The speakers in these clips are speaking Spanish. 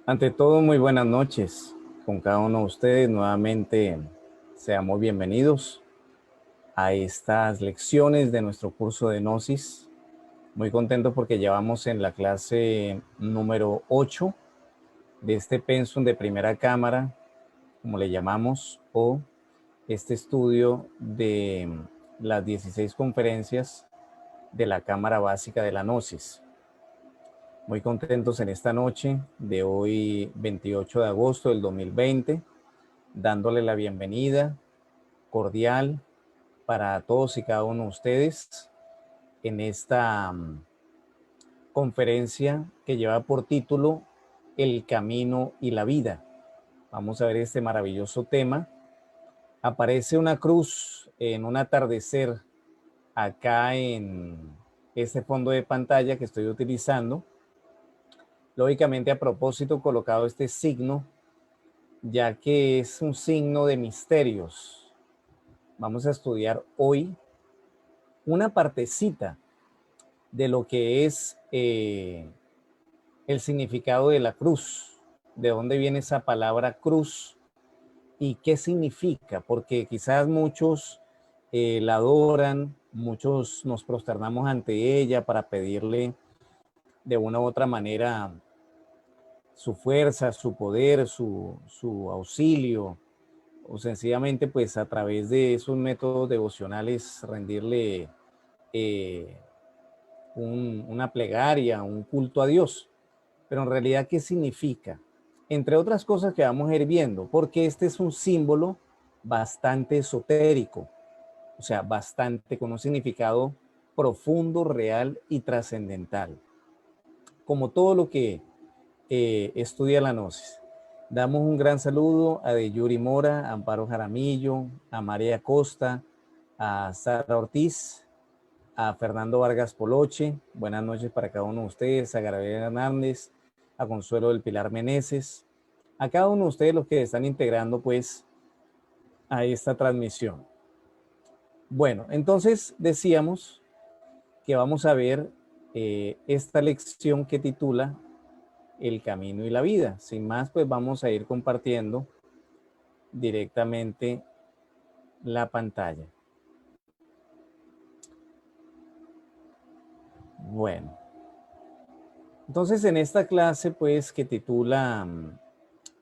Ante todo, muy buenas noches con cada uno de ustedes. Nuevamente, sean muy bienvenidos a estas lecciones de nuestro curso de Gnosis. Muy contento porque llevamos en la clase número 8 de este pensum de primera cámara, como le llamamos, o este estudio de las 16 conferencias de la Cámara Básica de la Gnosis. Muy contentos en esta noche de hoy, 28 de agosto del 2020, dándole la bienvenida cordial para todos y cada uno de ustedes en esta conferencia que lleva por título El camino y la vida. Vamos a ver este maravilloso tema. Aparece una cruz en un atardecer acá en este fondo de pantalla que estoy utilizando. Lógicamente, a propósito, he colocado este signo, ya que es un signo de misterios. Vamos a estudiar hoy una partecita de lo que es el significado de la cruz, de dónde viene esa palabra cruz y qué significa, porque quizás muchos la adoran, muchos nos prosternamos ante ella para pedirle de una u otra manera su fuerza, su poder, su auxilio, o sencillamente pues a través de esos métodos devocionales rendirle eh, una plegaria, un culto a Dios. Pero en realidad, ¿qué significa? Entre otras cosas que vamos a ir viendo, porque este es un símbolo bastante esotérico, o sea, bastante con un significado profundo, real y trascendental, como todo lo que estudia la Gnosis. Damos un gran saludo a Deyuri Mora, a Amparo Jaramillo, a María Costa, a Sara Ortiz, a Fernando Vargas Poloche. Buenas noches para cada uno de ustedes, a Gabriela Hernández, a Consuelo del Pilar Meneses, a cada uno de ustedes los que están integrando pues a esta transmisión. Bueno, entonces decíamos que vamos a ver esta lección que titula El camino y la vida. Sin más, pues vamos a ir compartiendo directamente la pantalla. Bueno, entonces en esta clase pues que titula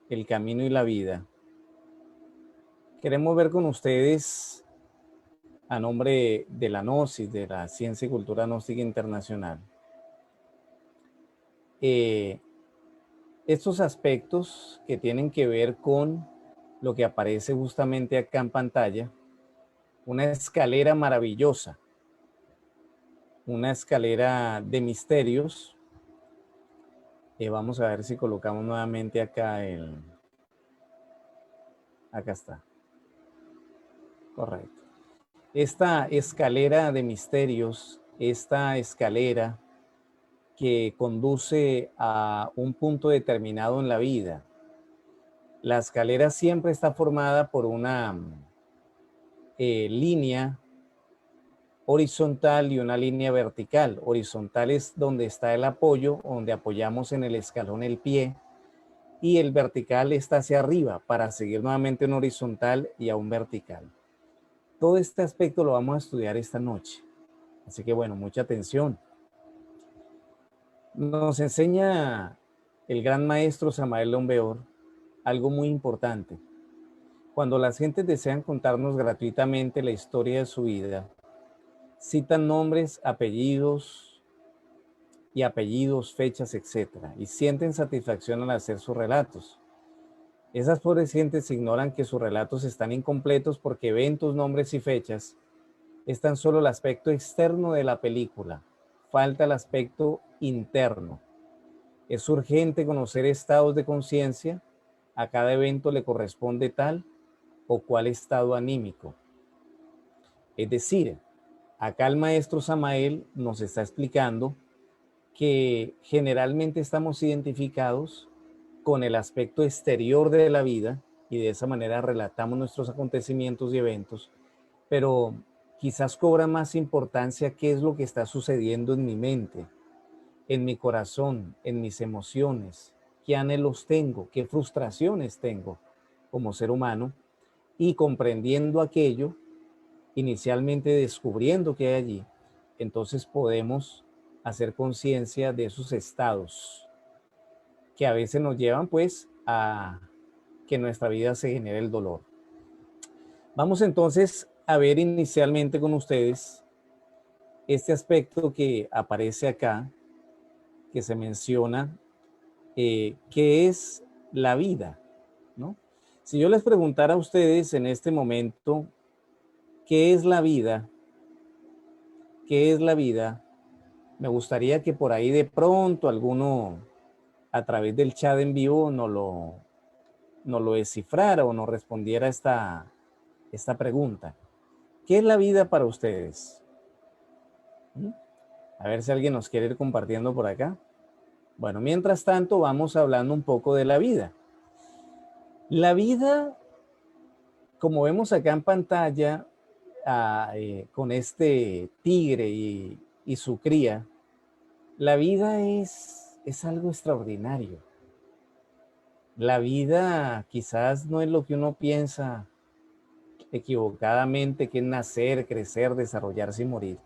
El camino y la vida, queremos ver con ustedes a nombre de la Gnosis, de la Ciencia y Cultura Gnóstica Internacional, estos aspectos que tienen que ver con lo que aparece justamente acá en pantalla, una escalera maravillosa, una escalera de misterios. Vamos a ver si colocamos nuevamente acá acá está, correcto. Esta escalera de misterios, esta escalera que conduce a un punto determinado en la vida. La escalera siempre está formada por una línea horizontal y una línea vertical. Horizontal es donde está el apoyo, donde apoyamos en el escalón el pie, y el vertical está hacia arriba para seguir nuevamente en horizontal y a un vertical. Todo este aspecto lo vamos a estudiar esta noche. Así que bueno, mucha atención. Nos enseña el gran maestro Samael Lombeor algo muy importante. Cuando las gentes desean contarnos gratuitamente la historia de su vida, citan nombres, apellidos, fechas, etc. y sienten satisfacción al hacer sus relatos. Esas pobres gentes ignoran que sus relatos están incompletos porque eventos, nombres y fechas es tan solo el aspecto externo de la película. Falta el aspecto interno. Es urgente conocer estados de conciencia. A cada evento le corresponde tal o cual estado anímico. Es decir, acá el maestro Samael nos está explicando que generalmente estamos identificados con el aspecto exterior de la vida y de esa manera relatamos nuestros acontecimientos y eventos, pero quizás cobra más importancia qué es lo que está sucediendo en mi mente, en mi corazón, en mis emociones, qué anhelos tengo, qué frustraciones tengo como ser humano, y comprendiendo aquello, inicialmente descubriendo qué hay allí, entonces podemos hacer conciencia de esos estados que a veces nos llevan pues a que en nuestra vida se genere el dolor. Vamos entonces a ver inicialmente con ustedes este aspecto que aparece acá, que se menciona, que es la vida, ¿no? Si yo les preguntara a ustedes en este momento, ¿qué es la vida? ¿Qué es la vida? Me gustaría que por ahí de pronto alguno a través del chat en vivo nos lo descifrara o nos respondiera esta pregunta. ¿Qué es la vida para ustedes? ¿Mm? A ver si alguien nos quiere ir compartiendo por acá. Bueno, mientras tanto vamos hablando un poco de la vida. La vida, como vemos acá en pantalla, con este tigre y su cría, la vida es algo extraordinario. La vida quizás no es lo que uno piensa equivocadamente, que es nacer, crecer, desarrollarse y morir,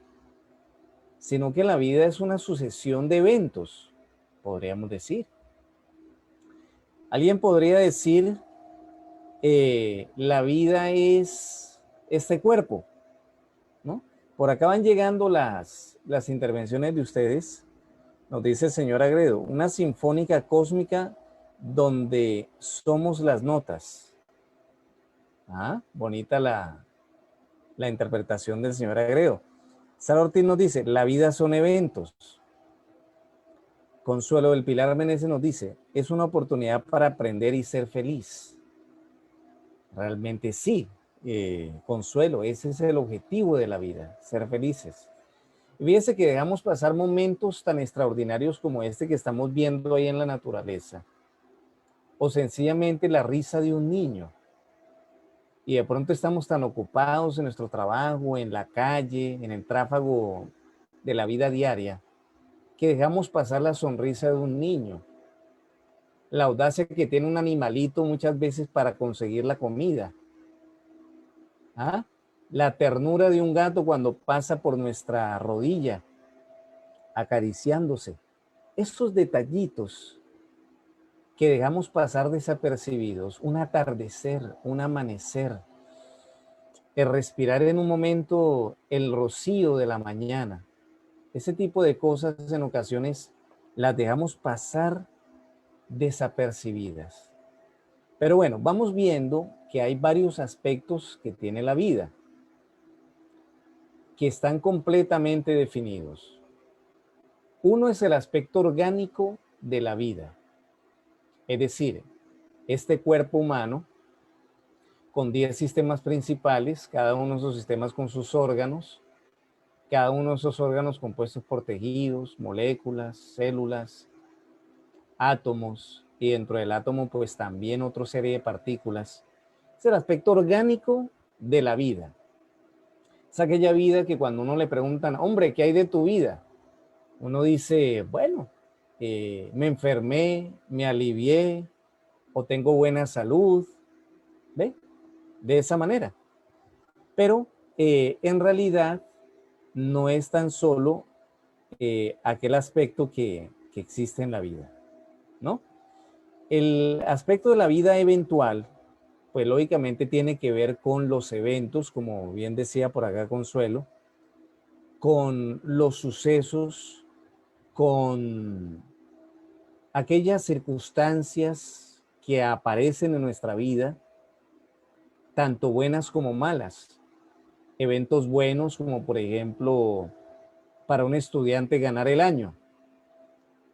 sino que la vida es una sucesión de eventos, podríamos decir. Alguien podría decir, la vida es este cuerpo, ¿no? Por acá van llegando las intervenciones de ustedes. Nos dice el señor Agredo, una sinfónica cósmica donde somos las notas. Ah, bonita la interpretación del señor Agredo. Sara Ortiz nos dice, la vida son eventos. Consuelo del Pilar Meneses nos dice, es una oportunidad para aprender y ser feliz. Realmente sí, Consuelo, ese es el objetivo de la vida, ser felices. Y fíjese que dejamos pasar momentos tan extraordinarios como este que estamos viendo ahí en la naturaleza, o sencillamente la risa de un niño. Y de pronto estamos tan ocupados en nuestro trabajo, en la calle, en el tráfago de la vida diaria, que dejamos pasar la sonrisa de un niño, la audacia que tiene un animalito muchas veces para conseguir la comida, ¿ah? La ternura de un gato cuando pasa por nuestra rodilla, acariciándose. Estos detallitos que dejamos pasar desapercibidos, un atardecer, un amanecer, el respirar en un momento el rocío de la mañana, ese tipo de cosas en ocasiones las dejamos pasar desapercibidas. Pero bueno, vamos viendo que hay varios aspectos que tiene la vida, que están completamente definidos. Uno es el aspecto orgánico de la vida, es decir, este cuerpo humano con 10 sistemas principales, cada uno de esos sistemas con sus órganos, cada uno de esos órganos compuestos por tejidos, moléculas, células, átomos, y dentro del átomo pues también otra serie de partículas. Es el aspecto orgánico de la vida. Es aquella vida que cuando uno le preguntan, hombre, ¿qué hay de tu vida? Uno dice, bueno, me enfermé, me alivié, o tengo buena salud, ¿ve? De esa manera. Pero en realidad no es tan solo aquel aspecto que existe en la vida, ¿no? El aspecto de la vida eventual, pues lógicamente tiene que ver con los eventos, como bien decía por acá Consuelo, con los sucesos, con aquellas circunstancias que aparecen en nuestra vida, tanto buenas como malas. Eventos buenos como por ejemplo para un estudiante ganar el año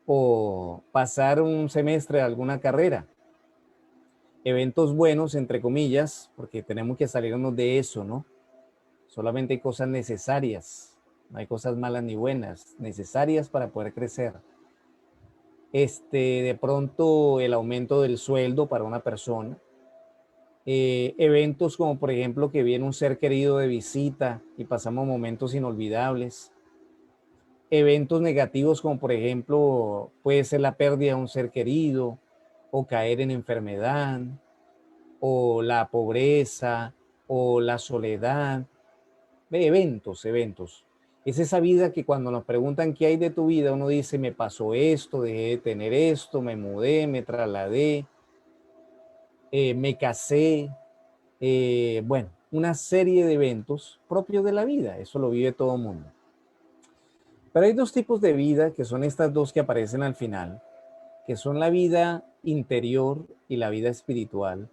o pasar un semestre de alguna carrera. Eventos buenos, entre comillas, porque tenemos que salirnos de eso, ¿no? Solamente hay cosas necesarias, no hay cosas malas ni buenas, necesarias para poder crecer. De pronto el aumento del sueldo para una persona, Eventos como por ejemplo que viene un ser querido de visita y pasamos momentos inolvidables. Eventos negativos como por ejemplo puede ser la pérdida de un ser querido o caer en enfermedad o la pobreza o la soledad. Eventos. Es esa vida que cuando nos preguntan qué hay de tu vida, uno dice, me pasó esto, dejé de tener esto, me mudé, me trasladé, me casé, bueno, una serie de eventos propios de la vida. Eso lo vive todo el mundo. Pero hay dos tipos de vida, que son estas dos que aparecen al final, que son la vida interior y la vida espiritual,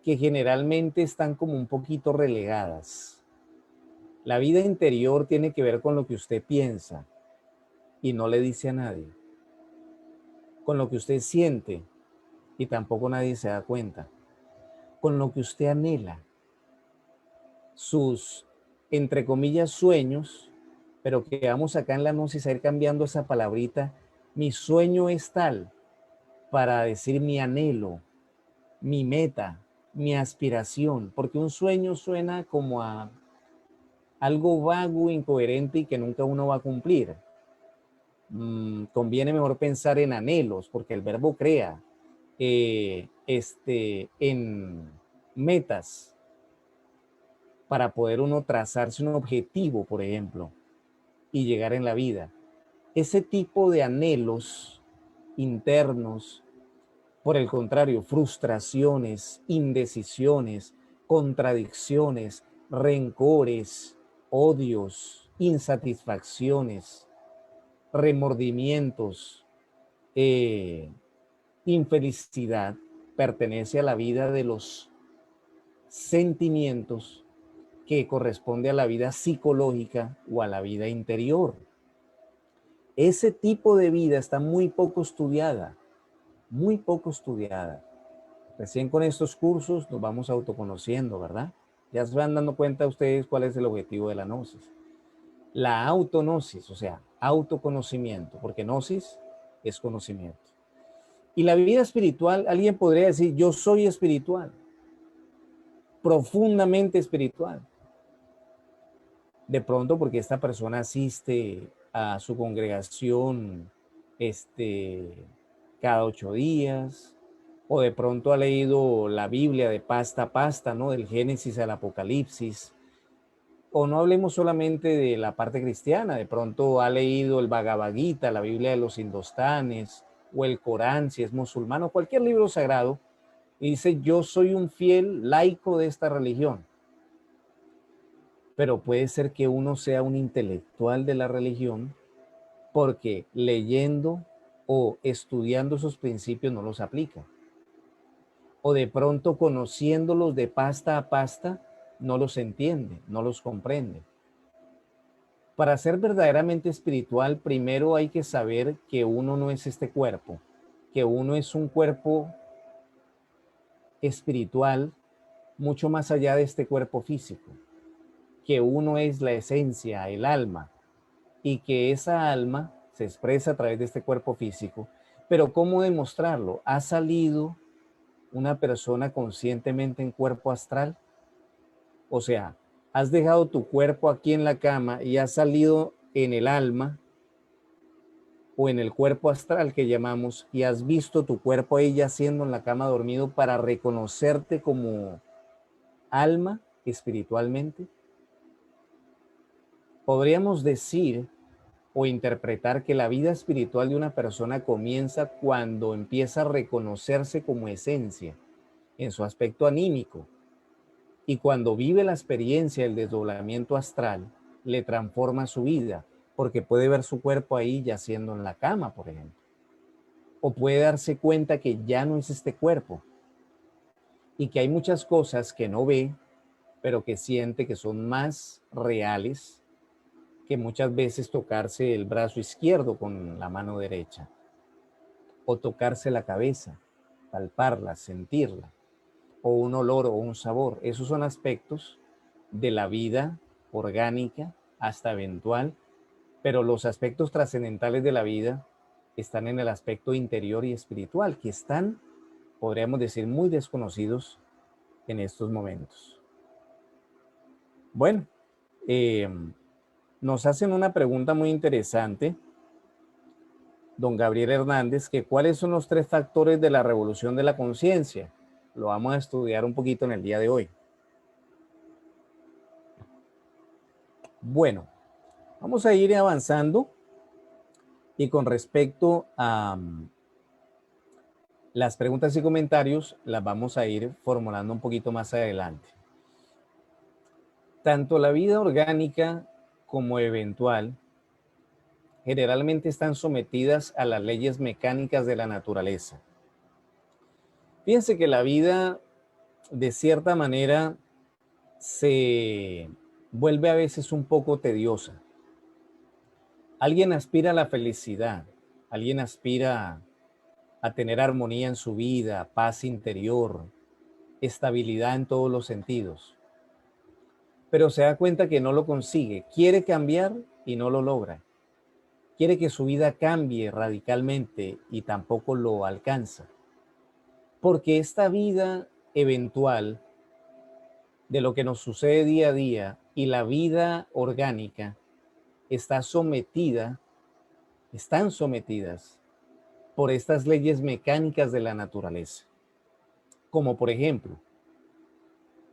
que generalmente están como un poquito relegadas. La vida interior tiene que ver con lo que usted piensa y no le dice a nadie, con lo que usted siente y tampoco nadie se da cuenta, con lo que usted anhela, sus, entre comillas, sueños, pero que vamos acá en la gnosis a ir cambiando esa palabrita. Mi sueño es tal para decir mi anhelo, mi meta, mi aspiración, porque un sueño suena como a algo vago, incoherente y que nunca uno va a cumplir. Conviene mejor pensar en anhelos, porque el verbo crea, en metas, para poder uno trazarse un objetivo, por ejemplo, y llegar en la vida. Ese tipo de anhelos internos, por el contrario, frustraciones, indecisiones, contradicciones, rencores, odios, insatisfacciones, remordimientos, infelicidad, pertenece a la vida de los sentimientos que corresponde a la vida psicológica o a la vida interior. Ese tipo de vida está muy poco estudiada, muy poco estudiada. Recién con estos cursos nos vamos autoconociendo, ¿verdad? Ya se van dando cuenta ustedes cuál es el objetivo de la gnosis. La autognosis, o sea, autoconocimiento, porque gnosis es conocimiento. Y la vida espiritual, alguien podría decir, yo soy espiritual, profundamente espiritual. De pronto porque esta persona asiste a su congregación cada 8 días, o de pronto ha leído la Biblia de pasta a pasta, ¿no? Del Génesis al Apocalipsis. O no hablemos solamente de la parte cristiana, de pronto ha leído el Bhagavad Gita, la Biblia de los hindustanes, o el Corán, si es musulmán, o cualquier libro sagrado, y dice, yo soy un fiel laico de esta religión. Pero puede ser que uno sea un intelectual de la religión porque leyendo o estudiando esos principios no los aplica. O de pronto conociéndolos de pasta a pasta no los entiende, no los comprende. Para ser verdaderamente espiritual, primero hay que saber que uno no es este cuerpo, que uno es un cuerpo espiritual mucho más allá de este cuerpo físico, que uno es la esencia, el alma, y que esa alma se expresa a través de este cuerpo físico. Pero ¿cómo demostrarlo? ¿Ha salido una persona conscientemente en cuerpo astral? O sea, has dejado tu cuerpo aquí en la cama y has salido en el alma o en el cuerpo astral que llamamos, y has visto tu cuerpo ahí yaciendo en la cama dormido para reconocerte como alma espiritualmente. Podríamos decir o interpretar que la vida espiritual de una persona comienza cuando empieza a reconocerse como esencia en su aspecto anímico, y cuando vive la experiencia del desdoblamiento astral le transforma su vida, porque puede ver su cuerpo ahí yaciendo en la cama, por ejemplo, o puede darse cuenta que ya no es este cuerpo y que hay muchas cosas que no ve pero que siente que son más reales que muchas veces tocarse el brazo izquierdo con la mano derecha, o tocarse la cabeza, palparla, sentirla, o un olor o un sabor. Esos son aspectos de la vida orgánica hasta eventual, pero los aspectos trascendentales de la vida están en el aspecto interior y espiritual, que están, podríamos decir, muy desconocidos en estos momentos. Bueno, nos hacen una pregunta muy interesante, don Gabriel Hernández, que cuáles son los 3 factores de la revolución de la conciencia. Lo vamos a estudiar un poquito en el día de hoy. Bueno, vamos a ir avanzando y con respecto a las preguntas y comentarios las vamos a ir formulando un poquito más adelante. Tanto la vida orgánica como eventual generalmente están sometidas a las leyes mecánicas de la naturaleza. Fíjense que la vida, de cierta manera, se vuelve a veces un poco tediosa. Alguien aspira a la felicidad, alguien aspira a tener armonía en su vida, paz interior, estabilidad en todos los sentidos. Pero se da cuenta que no lo consigue, quiere cambiar y no lo logra. Quiere que su vida cambie radicalmente y tampoco lo alcanza. Porque esta vida eventual de lo que nos sucede día a día y la vida orgánica están sometidas por estas leyes mecánicas de la naturaleza. Como por ejemplo,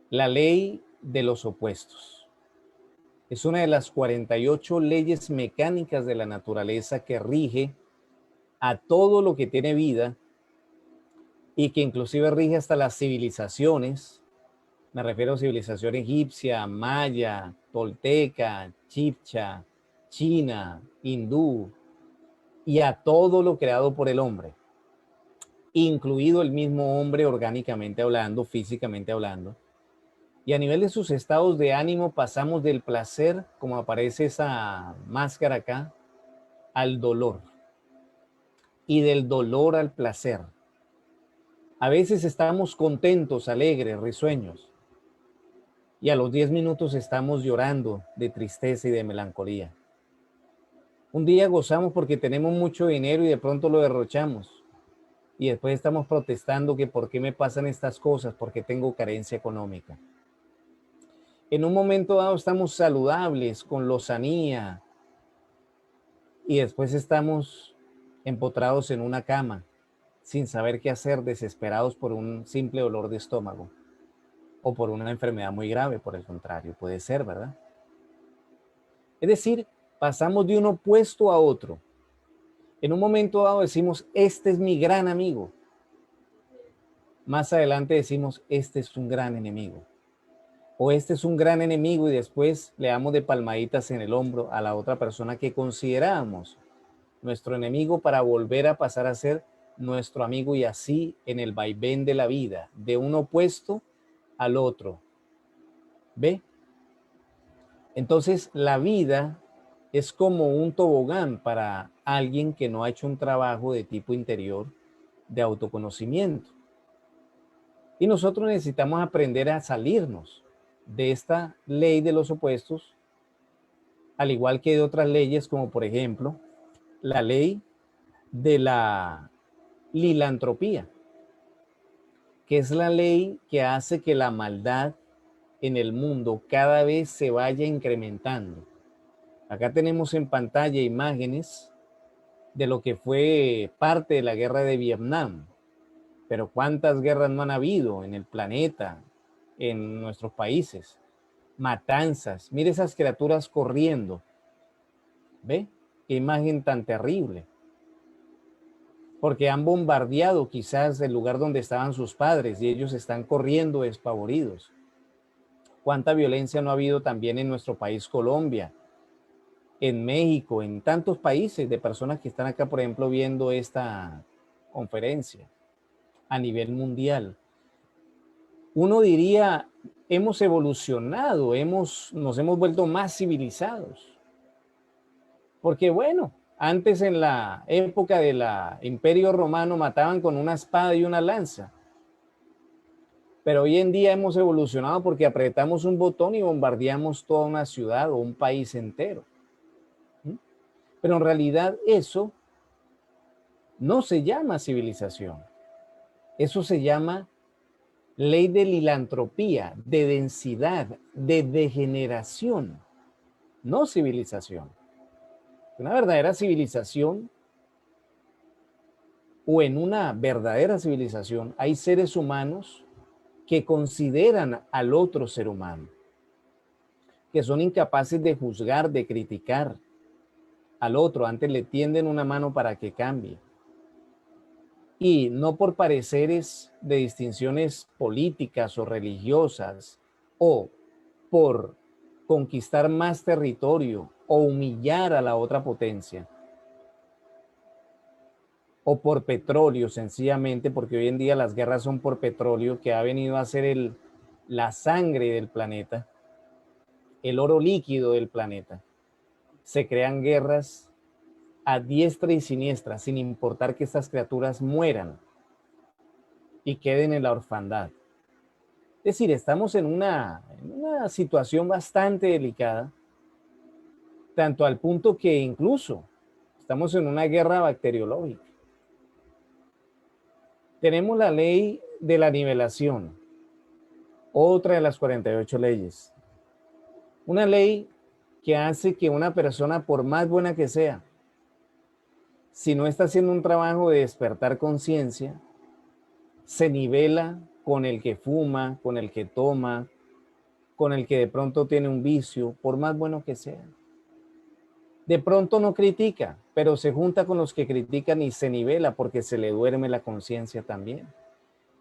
la ley de los opuestos. Es una de las 48 leyes mecánicas de la naturaleza que rige a todo lo que tiene vida y que inclusive rige hasta las civilizaciones. Me refiero a civilización egipcia, maya, tolteca, chibcha, china, hindú y a todo lo creado por el hombre, incluido el mismo hombre orgánicamente hablando, físicamente hablando. Y a nivel de sus estados de ánimo pasamos del placer, como aparece esa máscara acá, al dolor. Y del dolor al placer. A veces estamos contentos, alegres, risueños. Y a los 10 minutos estamos llorando de tristeza y de melancolía. Un día gozamos porque tenemos mucho dinero y de pronto lo derrochamos. Y después estamos protestando que por qué me pasan estas cosas, porque tengo carencia económica. En un momento dado estamos saludables, con lozanía, y después estamos empotrados en una cama, sin saber qué hacer, desesperados por un simple dolor de estómago, o por una enfermedad muy grave, por el contrario, puede ser, ¿verdad? Es decir, pasamos de un opuesto a otro. En un momento dado decimos, este es mi gran amigo. Más adelante decimos, este es un gran enemigo. O este es un gran enemigo y después le damos de palmaditas en el hombro a la otra persona que consideramos nuestro enemigo para volver a pasar a ser nuestro amigo y así en el vaivén de la vida, de un opuesto al otro. ¿Ve? Entonces la vida es como un tobogán para alguien que no ha hecho un trabajo de tipo interior de autoconocimiento. Y nosotros necesitamos aprender a salirnos de esta ley de los opuestos, al igual que de otras leyes, como por ejemplo, la ley de la lilantropía, que es la ley que hace que la maldad en el mundo cada vez se vaya incrementando. Acá tenemos en pantalla imágenes de lo que fue parte de la guerra de Vietnam, pero ¿cuántas guerras no han habido en el planeta, en nuestros países? Matanzas, mire esas criaturas corriendo, ¿ve? Qué imagen tan terrible. Porque han bombardeado quizás el lugar donde estaban sus padres y ellos están corriendo despavoridos. ¿Cuánta violencia no ha habido también en nuestro país Colombia, en México, en tantos países de personas que están acá, por ejemplo, viendo esta conferencia a nivel mundial? Uno diría, hemos evolucionado, nos hemos vuelto más civilizados. Porque bueno, antes en la época del Imperio Romano mataban con una espada y una lanza. Pero hoy en día hemos evolucionado porque apretamos un botón y bombardeamos toda una ciudad o un país entero. Pero en realidad eso no se llama civilización. Eso se llama ley de lilantropía, de densidad, de degeneración, no civilización. Una verdadera civilización, o en una verdadera civilización, hay seres humanos que consideran al otro ser humano, que son incapaces de juzgar, de criticar al otro, antes le tienden una mano para que cambie. Y no por pareceres de distinciones políticas o religiosas, o por conquistar más territorio o humillar a la otra potencia, o por petróleo, sencillamente, porque hoy en día las guerras son por petróleo, que ha venido a ser la sangre del planeta, el oro líquido del planeta. Se crean guerras a diestra y siniestra, sin importar que estas criaturas mueran y queden en la orfandad. Es decir, estamos en una situación bastante delicada, tanto al punto que incluso estamos en una guerra bacteriológica. Tenemos la ley de la nivelación, otra de las 48 leyes. Una ley que hace que una persona, por más buena que sea, si no está haciendo un trabajo de despertar conciencia, se nivela con el que fuma, con el que toma, con el que de pronto tiene un vicio, por más bueno que sea. De pronto no critica, pero se junta con los que critican y se nivela porque se le duerme la conciencia también.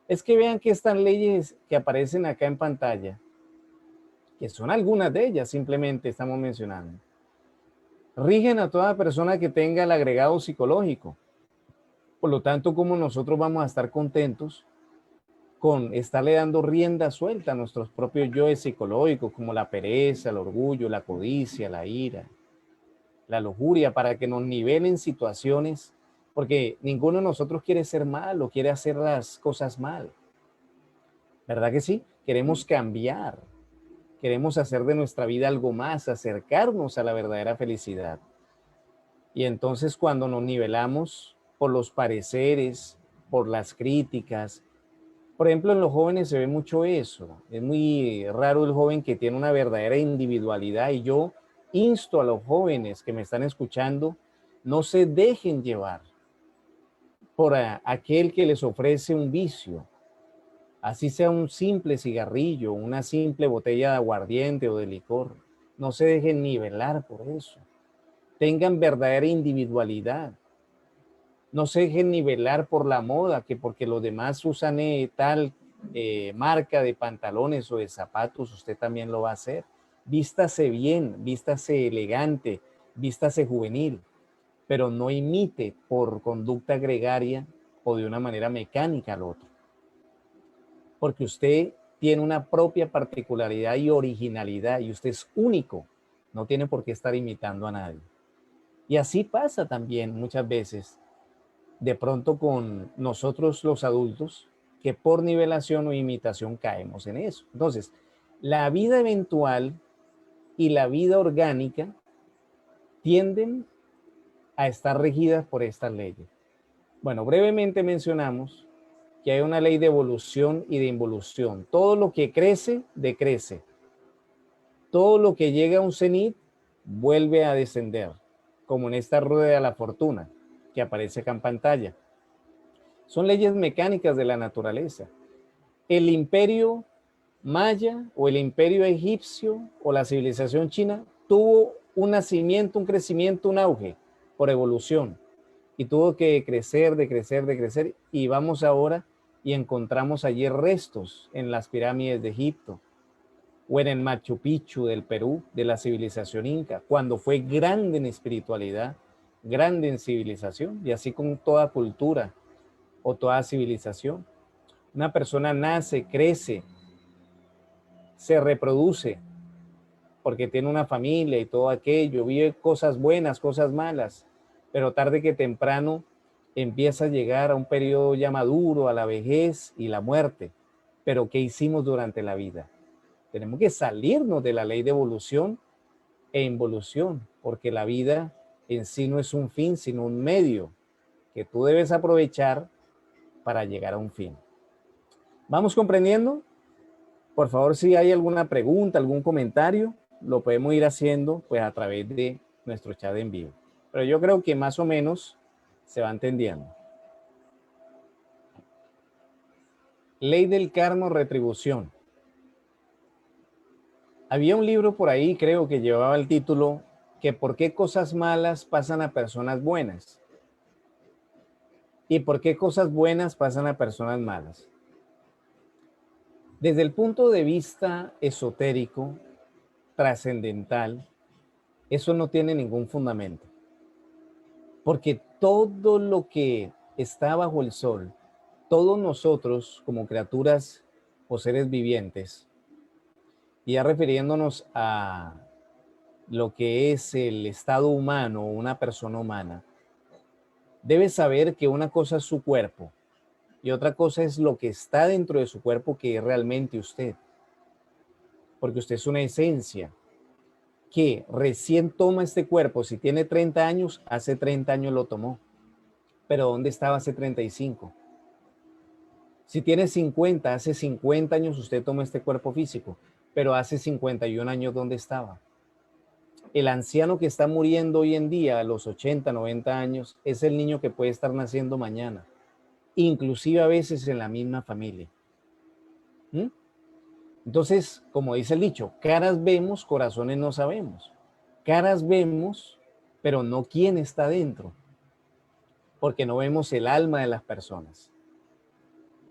Es que vean que estas leyes que aparecen acá en pantalla, que son algunas de ellas, simplemente estamos mencionando, rigen a toda persona que tenga el agregado psicológico. Por lo tanto, como nosotros vamos a estar contentos con estarle dando rienda suelta a nuestros propios yoes psicológicos, como la pereza, el orgullo, la codicia, la ira, la lujuria, para que nos nivelen situaciones, porque ninguno de nosotros quiere ser malo, quiere hacer las cosas mal. ¿Verdad que sí? Queremos cambiar, queremos hacer de nuestra vida algo más, acercarnos a la verdadera felicidad. Y entonces cuando nos nivelamos por los pareceres, por las críticas, por ejemplo, en los jóvenes se ve mucho eso. Es muy raro el joven que tiene una verdadera individualidad, y yo insto a los jóvenes que me están escuchando, no se dejen llevar por aquel que les ofrece un vicio, así sea un simple cigarrillo, una simple botella de aguardiente o de licor. No se dejen nivelar por eso. Tengan verdadera individualidad. No se dejen nivelar por la moda, que porque los demás usan tal marca de pantalones o de zapatos, usted también lo va a hacer. Vístase bien, vístase elegante, vístase juvenil, pero no imite por conducta gregaria o de una manera mecánica al otro. Porque usted tiene una propia particularidad y originalidad, y usted es único. No tiene por qué estar imitando a nadie. Y así pasa también muchas veces de pronto con nosotros los adultos, que por nivelación o imitación caemos en eso. Entonces, la vida eventual y la vida orgánica tienden a estar regidas por estas leyes. Bueno, brevemente mencionamos que hay una ley de evolución y de involución. Todo lo que crece, decrece. Todo lo que llega a un cenit vuelve a descender, como en esta rueda de la fortuna que aparece acá en pantalla. Son leyes mecánicas de la naturaleza. El imperio maya o el imperio egipcio o la civilización china tuvo un nacimiento, un crecimiento, un auge por evolución, y tuvo que crecer, decrecer, y vamos ahora y encontramos allí restos en las pirámides de Egipto o en el Machu Picchu del Perú, de la civilización inca, cuando fue grande en espiritualidad, grande en civilización, y así con toda cultura o toda civilización. Una persona nace, crece, se reproduce porque tiene una familia y todo aquello, vive cosas buenas, cosas malas, pero tarde que temprano empieza a llegar a un periodo ya maduro, a la vejez y la muerte. Pero ¿qué hicimos durante la vida? Tenemos que salirnos de la ley de evolución e involución, porque la vida en sí no es un fin, sino un medio que tú debes aprovechar para llegar a un fin. ¿Vamos comprendiendo? Por favor, si hay alguna pregunta, algún comentario, lo podemos ir haciendo pues a través de nuestro chat en vivo. Pero yo creo que más o menos se va entendiendo. Ley del karma o retribución. Había un libro por ahí, creo que llevaba el título, que por qué cosas malas pasan a personas buenas y por qué cosas buenas pasan a personas malas. Desde el punto de vista esotérico, trascendental, eso no tiene ningún fundamento. Porque todo lo que está bajo el sol, todos nosotros como criaturas o seres vivientes, y ya refiriéndonos a lo que es el estado humano o una persona humana, debe saber que una cosa es su cuerpo y otra cosa es lo que está dentro de su cuerpo, que es realmente usted. Porque usted es una esencia que recién toma este cuerpo. Si tiene 30 años, hace 30 años lo tomó. Pero ¿dónde estaba hace 35? Si tiene 50, hace 50 años usted tomó este cuerpo físico. Pero hace 51 años, ¿dónde estaba? El anciano que está muriendo hoy en día a los 80, 90 años es el niño que puede estar naciendo mañana, inclusive a veces en la misma familia. ¿Mm? Entonces, como dice el dicho, caras vemos, corazones no sabemos. Caras vemos, pero no quién está dentro, porque no vemos el alma de las personas.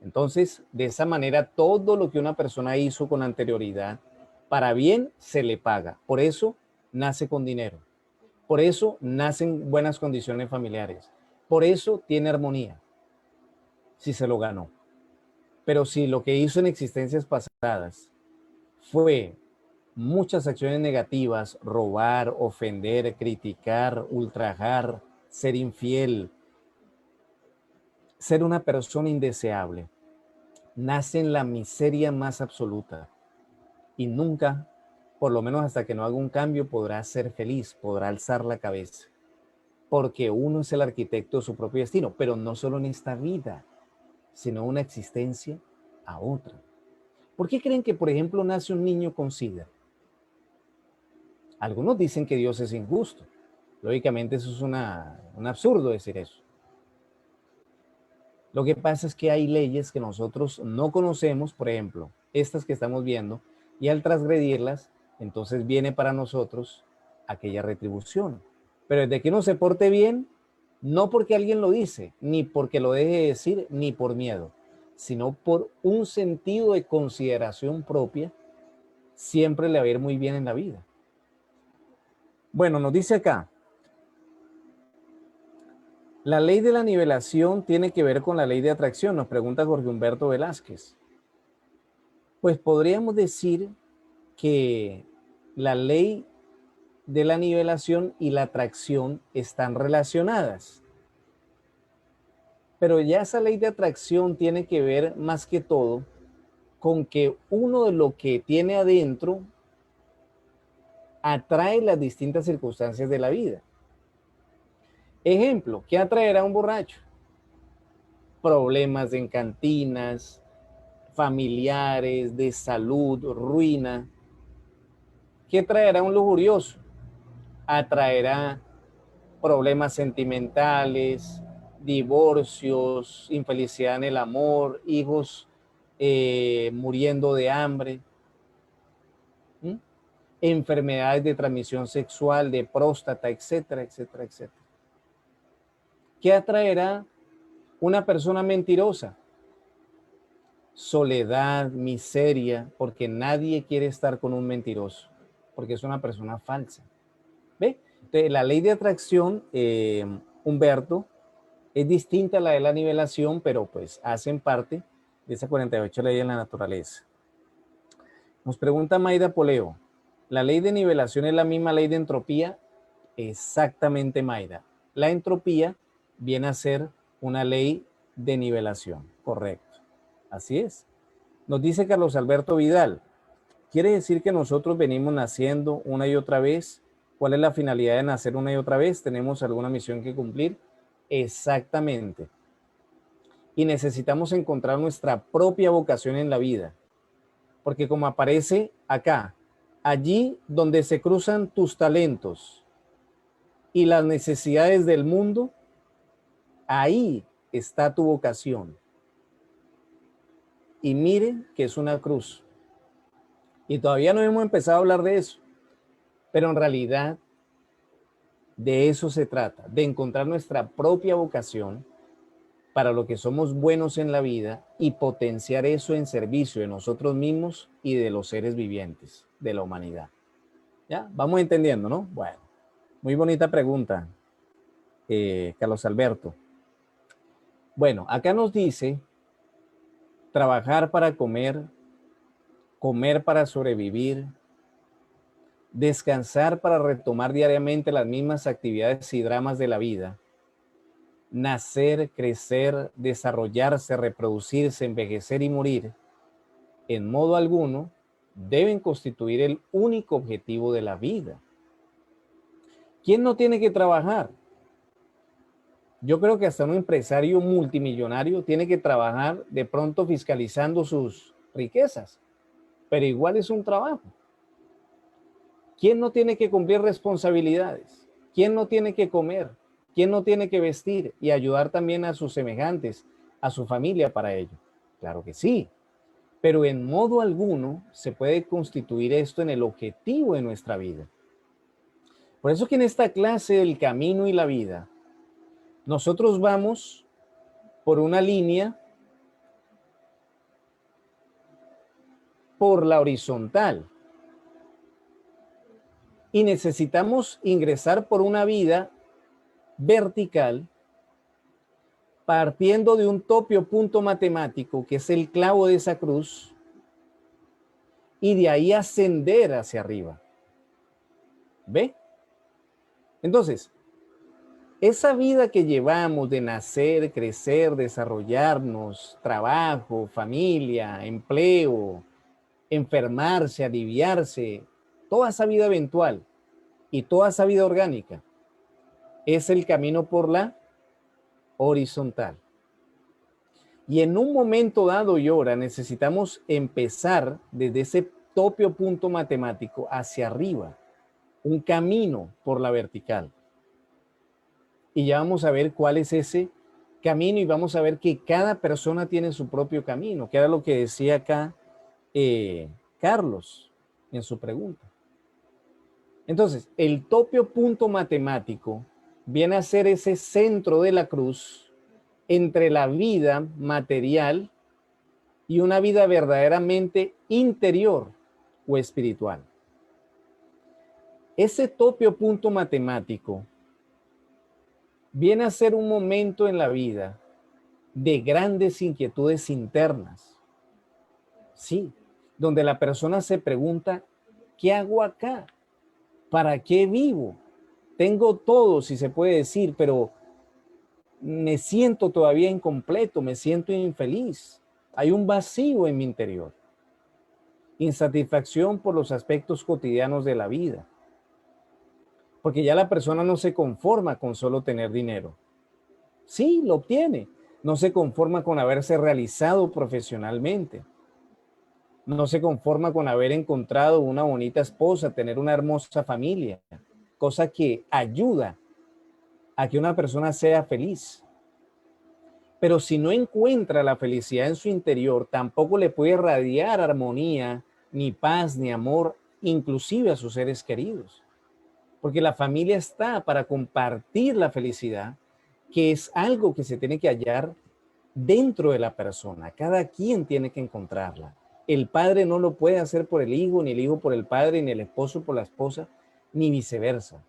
Entonces, de esa manera, todo lo que una persona hizo con anterioridad, para bien se le paga. Por eso nace con dinero. Por eso nacen buenas condiciones familiares. Por eso tiene armonía, si se lo ganó. Pero si lo que hizo en existencias pasadas fue muchas acciones negativas, robar, ofender, criticar, ultrajar, ser infiel, ser una persona indeseable, nace en la miseria más absoluta y nunca, por lo menos hasta que no haga un cambio, podrá ser feliz, podrá alzar la cabeza, porque uno es el arquitecto de su propio destino, pero no solo en esta vida, sino una existencia a otra. ¿Por qué creen que, por ejemplo, nace un niño con SIDA? Algunos dicen que Dios es injusto. Lógicamente eso es un absurdo decir eso. Lo que pasa es que hay leyes que nosotros no conocemos, por ejemplo, estas que estamos viendo, y al transgredirlas, entonces viene para nosotros aquella retribución. Pero desde que uno se porte bien, no porque alguien lo dice, ni porque lo deje de decir, ni por miedo, sino por un sentido de consideración propia, siempre le va a ir muy bien en la vida. Bueno, nos dice acá, la ley de la nivelación tiene que ver con la ley de atracción, nos pregunta Jorge Humberto Velázquez. Pues podríamos decir que la ley de la nivelación y la atracción están relacionadas. Pero ya esa ley de atracción tiene que ver más que todo con que uno de lo que tiene adentro atrae las distintas circunstancias de la vida. Ejemplo, ¿qué atraerá a un borracho? Problemas en cantinas, familiares, de salud, ruina. ¿Qué traerá un lujurioso? Atraerá problemas sentimentales, divorcios, infelicidad en el amor, hijos muriendo de hambre, enfermedades de transmisión sexual, de próstata, etcétera, etcétera, etcétera. ¿Qué atraerá una persona mentirosa? Soledad, miseria, porque nadie quiere estar con un mentiroso, porque es una persona falsa. ¿Ve? Entonces, la ley de atracción, Humberto, es distinta a la de la nivelación, pero pues hacen parte de esa 48 ley de la naturaleza. Nos pregunta Maida Poleo, ¿la ley de nivelación es la misma ley de entropía? Exactamente, Maida. La entropía viene a ser una ley de nivelación, correcto. Así es. Nos dice Carlos Alberto Vidal, ¿quiere decir que nosotros venimos naciendo una y otra vez? ¿Cuál es la finalidad de nacer una y otra vez? ¿Tenemos alguna misión que cumplir? Exactamente. y necesitamos encontrar nuestra propia vocación en la vida. Porque como aparece acá, allí donde se cruzan tus talentos y las necesidades del mundo, ahí está tu vocación. Y miren que es una cruz. Y todavía no hemos empezado a hablar de eso, pero en realidad de eso se trata, de encontrar nuestra propia vocación para lo que somos buenos en la vida y potenciar eso en servicio de nosotros mismos y de los seres vivientes, de la humanidad. ¿Ya? Vamos entendiendo, ¿no? Bueno, muy bonita pregunta, Carlos Alberto. Bueno, acá nos dice trabajar para comer, comer para sobrevivir, descansar para retomar diariamente las mismas actividades y dramas de la vida, nacer, crecer, desarrollarse, reproducirse, envejecer y morir, en modo alguno, deben constituir el único objetivo de la vida. ¿Quién no tiene que trabajar? Yo creo que hasta un empresario multimillonario tiene que trabajar de pronto fiscalizando sus riquezas, pero igual es un trabajo. ¿Quién no tiene que cumplir responsabilidades? ¿Quién no tiene que comer? ¿Quién no tiene que vestir y ayudar también a sus semejantes, a su familia para ello? Claro que sí, pero en modo alguno se puede constituir esto en el objetivo de nuestra vida. Por eso que en esta clase del camino y la vida, nosotros vamos por una línea por la horizontal y necesitamos ingresar por una vida vertical partiendo de un topio punto matemático que es el clavo de esa cruz y de ahí ascender hacia arriba. ¿Ve? Entonces, esa vida que llevamos de nacer, crecer, desarrollarnos, trabajo, familia, empleo, enfermarse, aliviarse, toda esa vida eventual y toda esa vida orgánica, es el camino por la horizontal. Y en un momento dado y hora necesitamos empezar desde ese topio punto matemático hacia arriba, un camino por la vertical. Y ya vamos a ver cuál es ese camino y vamos a ver que cada persona tiene su propio camino, que era lo que decía acá Carlos en su pregunta. Entonces, el topio punto matemático viene a ser ese centro de la cruz entre la vida material y una vida verdaderamente interior o espiritual. Ese topio punto matemático viene a ser un momento en la vida de grandes inquietudes internas. Sí, donde la persona se pregunta, ¿qué hago acá? ¿Para qué vivo? Tengo todo, si se puede decir, pero me siento todavía incompleto, me siento infeliz. Hay un vacío en mi interior. Insatisfacción por los aspectos cotidianos de la vida. Porque ya la persona no se conforma con solo tener dinero. Sí, lo obtiene. No se conforma con haberse realizado profesionalmente. No se conforma con haber encontrado una bonita esposa, tener una hermosa familia, cosa que ayuda a que una persona sea feliz. Pero si no encuentra la felicidad en su interior, tampoco le puede irradiar armonía, ni paz, ni amor, inclusive a sus seres queridos. Porque la familia está para compartir la felicidad, que es algo que se tiene que hallar dentro de la persona. Cada quien tiene que encontrarla. El padre no lo puede hacer por el hijo, ni el hijo por el padre, ni el esposo por la esposa, ni viceversa.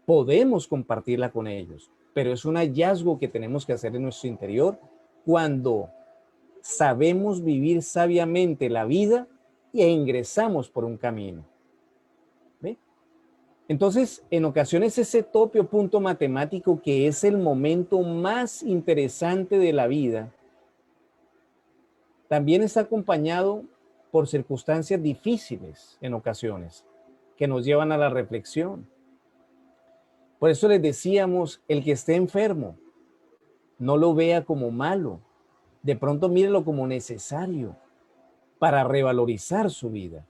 Podemos compartirla con ellos, pero es un hallazgo que tenemos que hacer en nuestro interior cuando sabemos vivir sabiamente la vida e ingresamos por un camino. ¿Ve? Entonces, en ocasiones ese topio punto matemático, que es el momento más interesante de la vida, también está acompañado por circunstancias difíciles en ocasiones que nos llevan a la reflexión. Por eso les decíamos, el que esté enfermo, no lo vea como malo, De pronto mírelo como necesario para revalorizar su vida.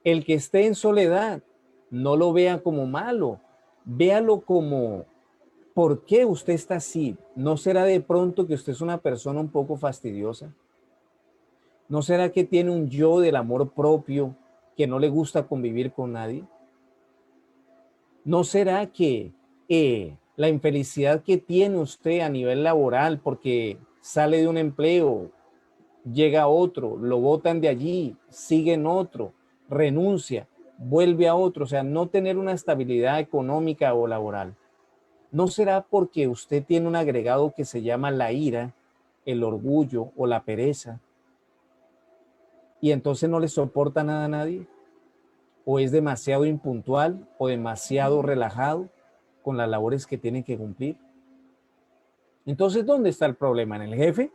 El que esté en soledad, no lo vea como malo, véalo como, ¿por qué usted está así? ¿No será de pronto que usted es una persona un poco fastidiosa? ¿No será que tiene un yo del amor propio que no le gusta convivir con nadie? ¿No será que la infelicidad que tiene usted a nivel laboral porque sale de un empleo, llega a otro, lo botan de allí, sigue en otro, renuncia, vuelve a otro, o sea, no tener una estabilidad económica o laboral? ¿No será porque usted tiene un agregado que se llama la ira, el orgullo o la pereza, y entonces no le soporta nada a nadie? ¿O es demasiado impuntual o demasiado relajado con las labores que tiene que cumplir? Entonces, ¿dónde está el problema? ¿En el jefe?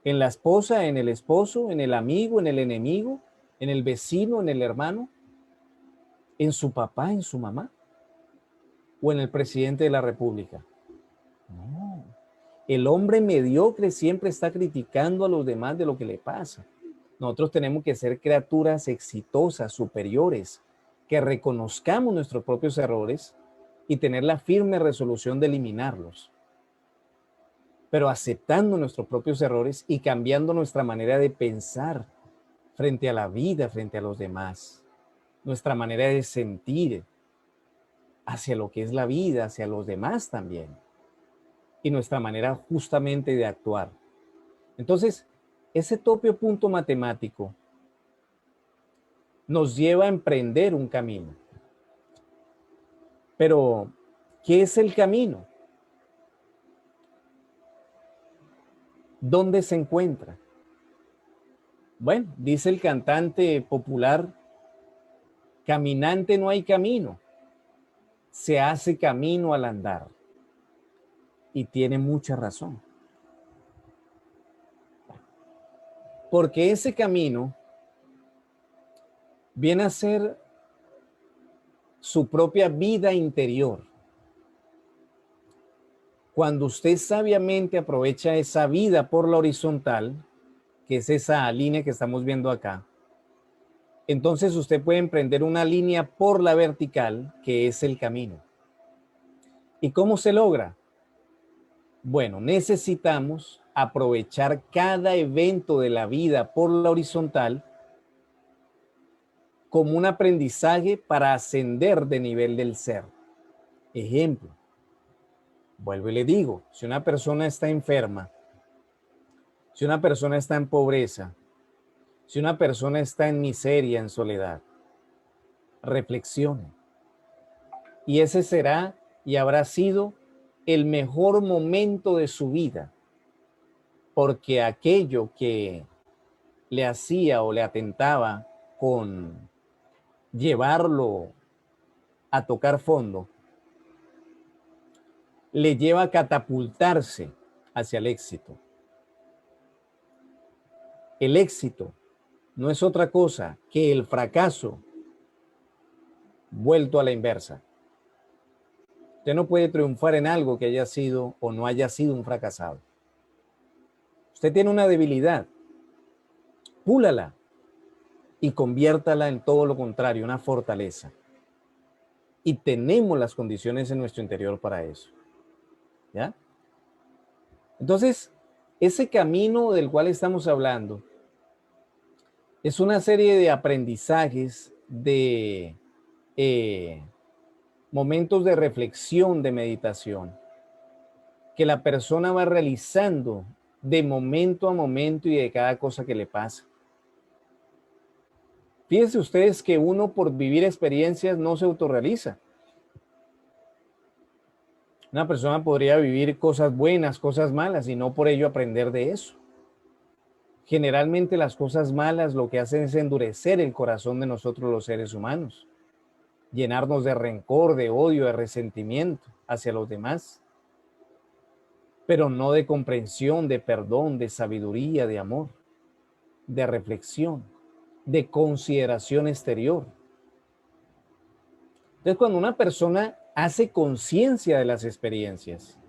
¿En la esposa? ¿En el esposo? ¿En el amigo? ¿En el enemigo? ¿En el vecino? ¿En el hermano? ¿En su papá? ¿En su mamá? ¿O en el presidente de la República? No. El hombre mediocre siempre está criticando a los demás de lo que le pasa. Nosotros tenemos que ser criaturas exitosas, superiores, que reconozcamos nuestros propios errores y tener la firme resolución de eliminarlos, pero aceptando nuestros propios errores y cambiando nuestra manera de pensar frente a la vida, frente a los demás, nuestra manera de sentir hacia lo que es la vida, hacia los demás también, y nuestra manera justamente de actuar. Entonces, ese tope punto matemático nos lleva a emprender un camino. Pero, ¿qué es el camino? ¿Dónde se encuentra? Bueno, dice el cantante popular, caminante no hay camino, se hace camino al andar. Y tiene mucha razón. Porque ese camino viene a ser su propia vida interior. Cuando usted sabiamente aprovecha esa vida por la horizontal, que es esa línea que estamos viendo acá, entonces usted puede emprender una línea por la vertical, que es el camino. ¿Y cómo se logra? Bueno, necesitamos aprovechar cada evento de la vida por la horizontal como un aprendizaje para ascender de nivel del ser. Ejemplo, vuelvo y le digo, si una persona está enferma, si una persona está en pobreza, si una persona está en miseria, en soledad, reflexione. Y ese será y habrá sido el mejor momento de su vida, porque aquello que le hacía o le atentaba con llevarlo a tocar fondo, le lleva a catapultarse hacia el éxito. El éxito no es otra cosa que el fracaso vuelto a la inversa. Usted no puede triunfar en algo que haya sido o no haya sido un fracasado. Usted tiene una debilidad, púlala y conviértala en todo lo contrario, una fortaleza. Y tenemos las condiciones en nuestro interior para eso. ¿Ya? Entonces, ese camino del cual estamos hablando es una serie de aprendizajes, de momentos de reflexión, de meditación, que la persona va realizando de momento a momento y de cada cosa que le pasa. Fíjense ustedes que uno por vivir experiencias no se autorrealiza. Una persona podría vivir cosas buenas, cosas malas y no por ello aprender de eso. Generalmente las cosas malas lo que hacen es endurecer el corazón de nosotros los seres humanos, llenarnos de rencor, de odio, de resentimiento hacia los demás, pero no de comprensión, de perdón, de sabiduría, de amor, de reflexión, de consideración exterior. Entonces, cuando una persona hace conciencia de las experiencias,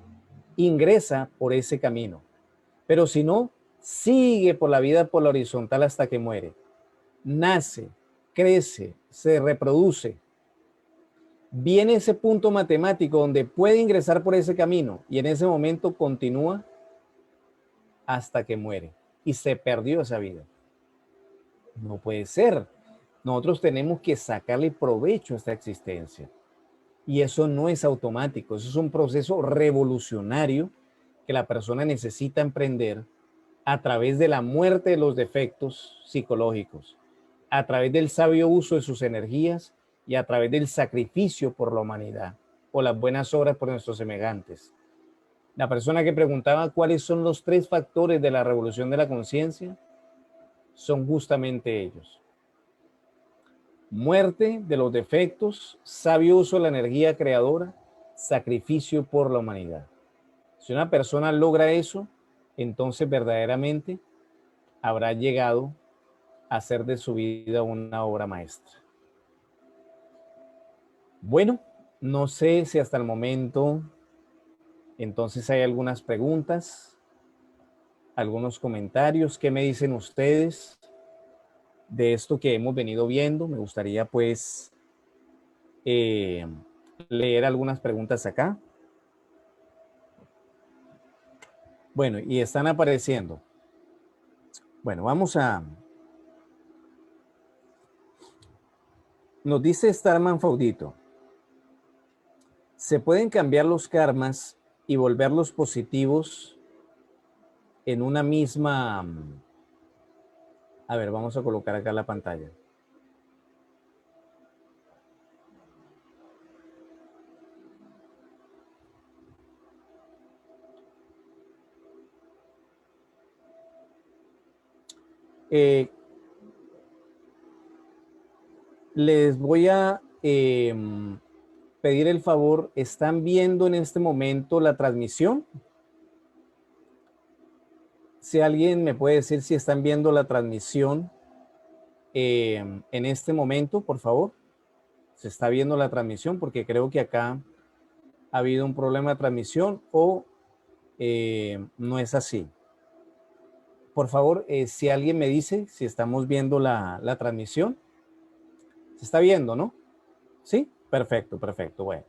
ingresa por ese camino. Pero si no, sigue por la vida por la horizontal hasta que muere. Nace, crece, se reproduce. Viene ese punto matemático donde puede ingresar por ese camino y en ese momento continúa hasta que muere y se perdió esa vida. No puede ser. Nosotros tenemos que sacarle provecho a esta existencia y eso no es automático. Eso es un proceso revolucionario que la persona necesita emprender a través de la muerte de los defectos psicológicos, a través del sabio uso de sus energías y a través del sacrificio por la humanidad o las buenas obras por nuestros semejantes. La persona que preguntaba cuáles son los 3 factores de la revolución de la conciencia son justamente ellos. Muerte de los defectos, sabio uso de la energía creadora, sacrificio por la humanidad. Si una persona logra eso, entonces verdaderamente habrá llegado a hacer de su vida una obra maestra. Bueno, no sé si hasta el momento entonces hay algunas preguntas, algunos comentarios. ¿Qué me dicen ustedes de esto que hemos venido viendo? Me gustaría pues leer algunas preguntas acá. Bueno, y están apareciendo. Bueno, vamos a... Nos dice Starman Faudito. ¿Se pueden cambiar los karmas y volverlos positivos en una misma... A ver, vamos a colocar acá la pantalla. Les voy a pedir el favor, ¿están viendo en este momento la transmisión? Si alguien me puede decir si están viendo la transmisión en este momento, por favor. Se está viendo la transmisión porque creo que acá ha habido un problema de transmisión o no es así. Por favor, si alguien me dice si estamos viendo la transmisión. Se está viendo, ¿no? Sí, perfecto, perfecto. Bueno,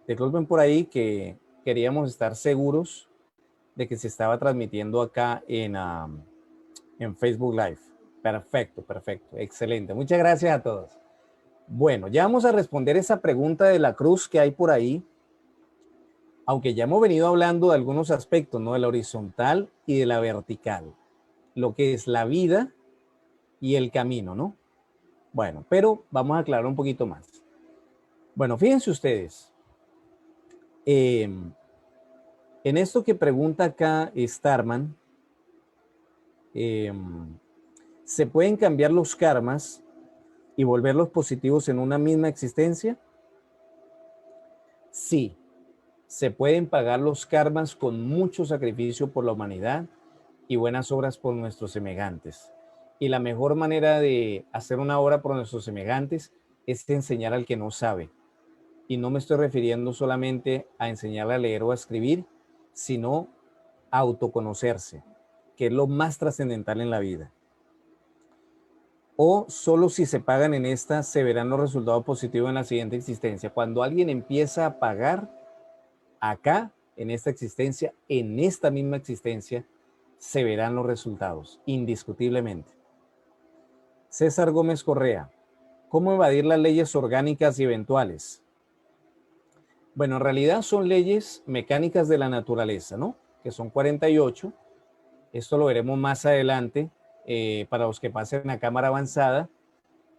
disculpen por ahí que queríamos estar seguros de que se estaba transmitiendo acá en Facebook Live. Perfecto, perfecto, excelente. Muchas gracias a todos. Bueno, ya vamos a responder esa pregunta de la cruz que hay por ahí, aunque ya hemos venido hablando de algunos aspectos, ¿no? De la horizontal y de la vertical, lo que es la vida y el camino, ¿no? Bueno, pero vamos a aclarar un poquito más. Bueno, fíjense ustedes, en esto que pregunta acá Starman, ¿se pueden cambiar los karmas y volverlos positivos en una misma existencia? Sí, se pueden pagar los karmas con mucho sacrificio por la humanidad y buenas obras por nuestros semejantes. Y la mejor manera de hacer una obra por nuestros semejantes es enseñar al que no sabe. Y no me estoy refiriendo solamente a enseñarle a leer o a escribir, sino a autoconocerse, que es lo más trascendental en la vida. O solo si se pagan en esta, se verán los resultados positivos en la siguiente existencia. Cuando alguien empieza a pagar acá, en esta existencia, en esta misma existencia, se verán los resultados, indiscutiblemente. César Gómez Correa, ¿cómo evadir las leyes orgánicas y eventuales? Bueno, en realidad son leyes mecánicas de la naturaleza, ¿no? Que son 48. Esto lo veremos más adelante para los que pasen a cámara avanzada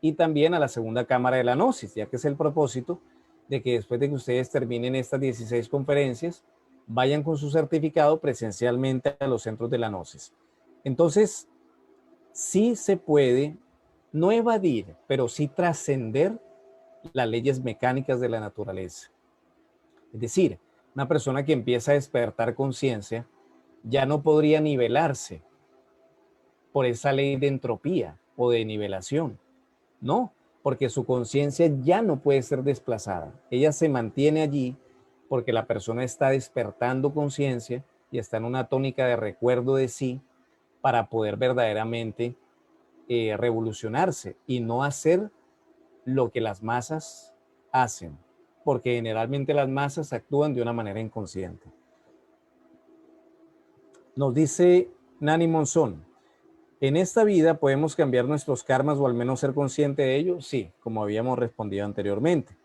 y también a la segunda cámara de la Gnosis, ya que es el propósito de que después de que ustedes terminen estas 16 conferencias, vayan con su certificado presencialmente a los centros de la Gnosis. Entonces, sí se puede no evadir, pero sí trascender las leyes mecánicas de la naturaleza. Es decir, una persona que empieza a despertar conciencia ya no podría nivelarse por esa ley de entropía o de nivelación. No, porque su conciencia ya no puede ser desplazada. Ella se mantiene allí porque la persona está despertando conciencia y está en una tónica de recuerdo de sí para poder verdaderamente revolucionarse y no hacer lo que las masas hacen, porque generalmente las masas actúan de una manera inconsciente. Nos dice Nani Monzón, ¿en esta vida podemos cambiar nuestros karmas o al menos ser consciente de ello? Sí, como habíamos respondido anteriormente.